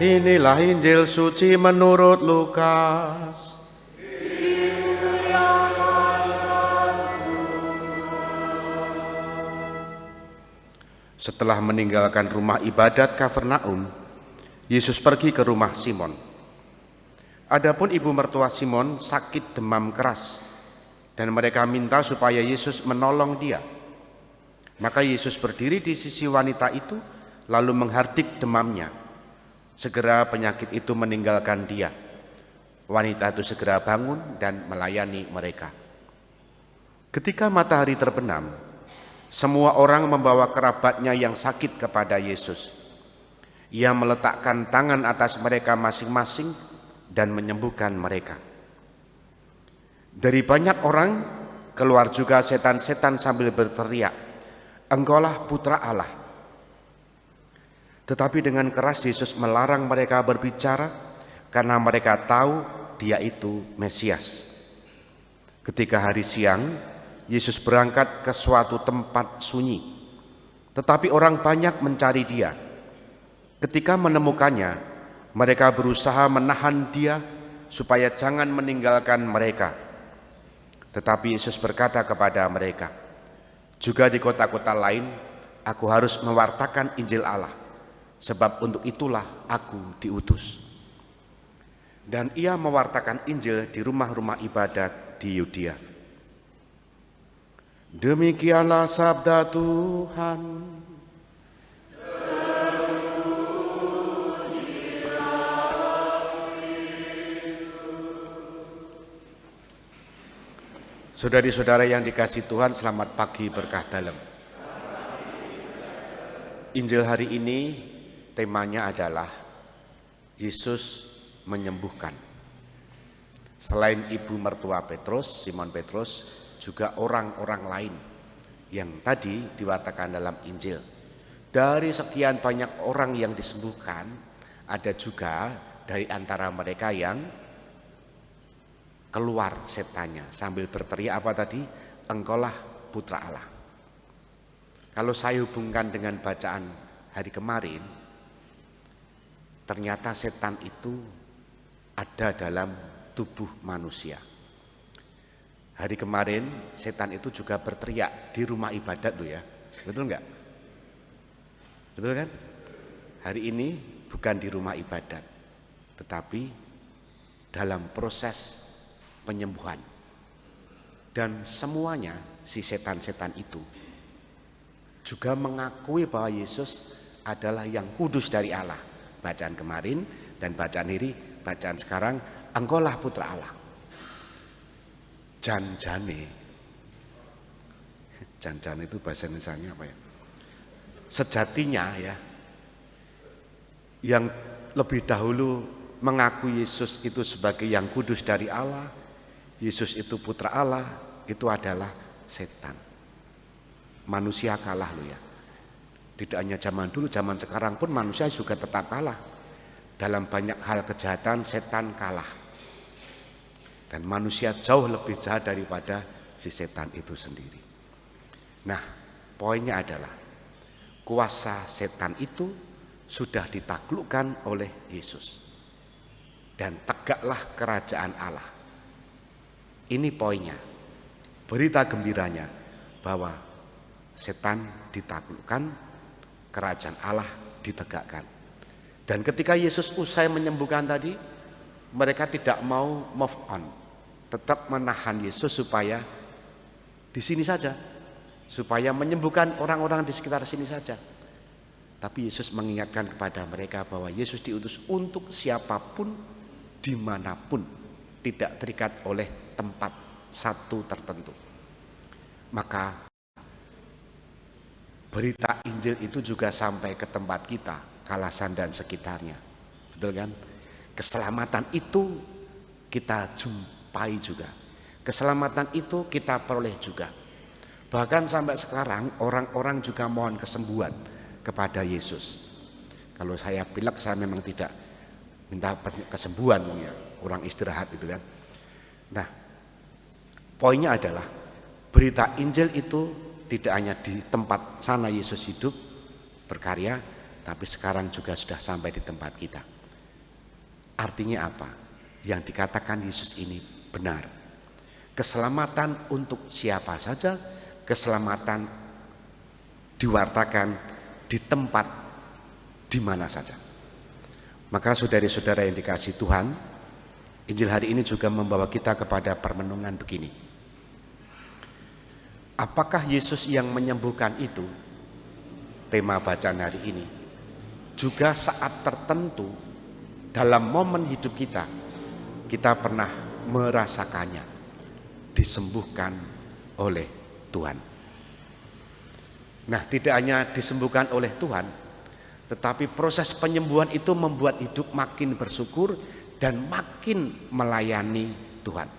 Inilah Injil suci menurut Lukas. Setelah meninggalkan rumah ibadat Kafarnaum, Yesus pergi ke rumah Simon. Adapun ibu mertua Simon sakit demam keras, dan mereka minta supaya Yesus menolong dia. Maka Yesus berdiri di sisi wanita itu, lalu menghardik demamnya. Segera penyakit itu meninggalkan dia. Wanita itu segera bangun dan melayani mereka. Ketika matahari terbenam, semua orang membawa kerabatnya yang sakit kepada Yesus. Ia meletakkan tangan atas mereka masing-masing dan menyembuhkan mereka. Dari banyak orang keluar juga setan-setan sambil berteriak, "Engkaulah Putra Allah." Tetapi dengan keras Yesus melarang mereka berbicara karena mereka tahu dia itu Mesias. Ketika hari siang, Yesus berangkat ke suatu tempat sunyi, tetapi orang banyak mencari dia. Ketika menemukannya, mereka berusaha menahan dia supaya jangan meninggalkan mereka. Tetapi Yesus berkata kepada mereka, "Juga di kota-kota lain, aku harus mewartakan Injil Allah, sebab untuk itulah aku diutus." Dan ia mewartakan Injil di rumah-rumah ibadat di Yudea. Demikianlah sabda Tuhan. Saudari-saudara yang dikasihi Tuhan, selamat pagi berkah dalam. Injil hari ini temanya adalah Yesus menyembuhkan. Selain ibu mertua Petrus, Simon Petrus, juga orang-orang lain yang tadi diwatakan dalam Injil. Dari sekian banyak orang yang disembuhkan, ada juga dari antara mereka yang keluar setannya sambil berteriak apa tadi? "Engkaulah Putra Allah." Kalau saya hubungkan dengan bacaan hari kemarin, ternyata setan itu ada dalam tubuh manusia. Hari kemarin setan itu juga berteriak di rumah ibadat loh ya. Betul enggak? Betul kan? Hari ini bukan di rumah ibadat, tetapi dalam proses penyembuhan. Dan semuanya si setan-setan itu juga mengakui bahwa Yesus adalah yang kudus dari Allah. Bacaan kemarin dan bacaan ini, bacaan sekarang, "Engkaulah Putra Allah." Janjane itu bahasa Indonesianya apa ya? Sejatinya ya, yang lebih dahulu mengakui Yesus itu sebagai yang kudus dari Allah, Yesus itu Putra Allah, itu adalah setan. Manusia kalah loh ya. Tidak hanya zaman dulu, zaman sekarang pun manusia juga tetap kalah. Dalam banyak hal kejahatan, setan kalah. Dan manusia jauh lebih jahat daripada si setan itu sendiri. Nah, poinnya adalah kuasa setan itu sudah ditaklukkan oleh Yesus. Dan tegaklah kerajaan Allah. Ini poinnya. Berita gembiranya bahwa setan ditaklukkan, kerajaan Allah ditegakkan. Dan ketika Yesus usai menyembuhkan tadi, mereka tidak mau move on, tetap menahan Yesus supaya di sini saja, supaya menyembuhkan orang-orang di sekitar sini saja. Tapi Yesus mengingatkan kepada mereka bahwa Yesus diutus untuk siapapun, dimanapun, tidak terikat oleh tempat satu tertentu. Maka berita Injil itu juga sampai ke tempat kita, Kalasan dan sekitarnya. Betul kan? Keselamatan itu kita jumpai juga. Keselamatan itu kita peroleh juga. Bahkan sampai sekarang orang-orang juga mohon kesembuhan kepada Yesus. Kalau saya pilek, saya memang tidak minta kesembuhan, ya, orang istirahat itu kan. Nah, poinnya adalah berita Injil itu tidak hanya di tempat sana Yesus hidup berkarya, tapi sekarang juga sudah sampai di tempat kita. Artinya apa? Yang dikatakan Yesus ini benar. Keselamatan untuk siapa saja, keselamatan diwartakan di tempat di mana saja. Maka saudari-saudara yang dikasihi Tuhan, Injil hari ini juga membawa kita kepada permenungan begini. Apakah Yesus yang menyembuhkan itu, tema bacaan hari ini, juga saat tertentu dalam momen hidup kita, kita pernah merasakannya, disembuhkan oleh Tuhan. Nah, tidak hanya disembuhkan oleh Tuhan, tetapi proses penyembuhan itu membuat hidup makin bersyukur dan makin melayani Tuhan.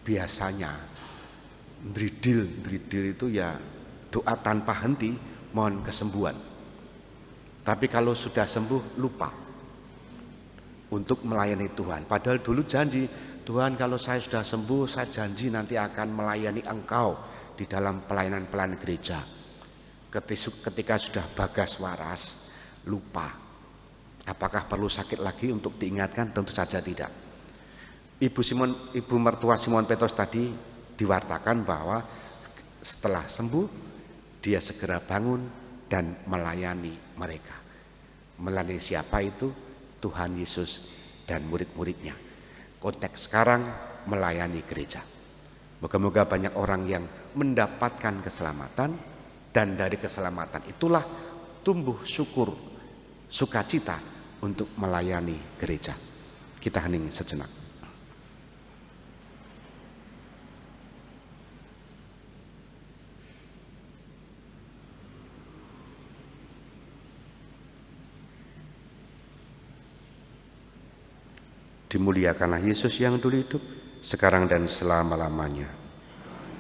Biasanya dridil itu ya doa tanpa henti mohon kesembuhan. Tapi kalau sudah sembuh lupa untuk melayani Tuhan. Padahal dulu janji, Tuhan kalau saya sudah sembuh saya janji nanti akan melayani Engkau di dalam pelayanan gereja. Ketika sudah bagas waras lupa. Apakah perlu sakit lagi untuk diingatkan? Tentu saja tidak. Ibu mertua Simon Petrus tadi diwartakan bahwa setelah sembuh dia segera bangun dan melayani mereka. Melayani siapa itu? Tuhan Yesus dan murid-muridnya. Konteks sekarang melayani gereja. Moga-moga banyak orang yang mendapatkan keselamatan, dan dari keselamatan itulah tumbuh syukur, sukacita untuk melayani gereja. Kita hening sejenak. Dimuliakanlah Yesus yang dulu hidup, sekarang dan selama-lamanya.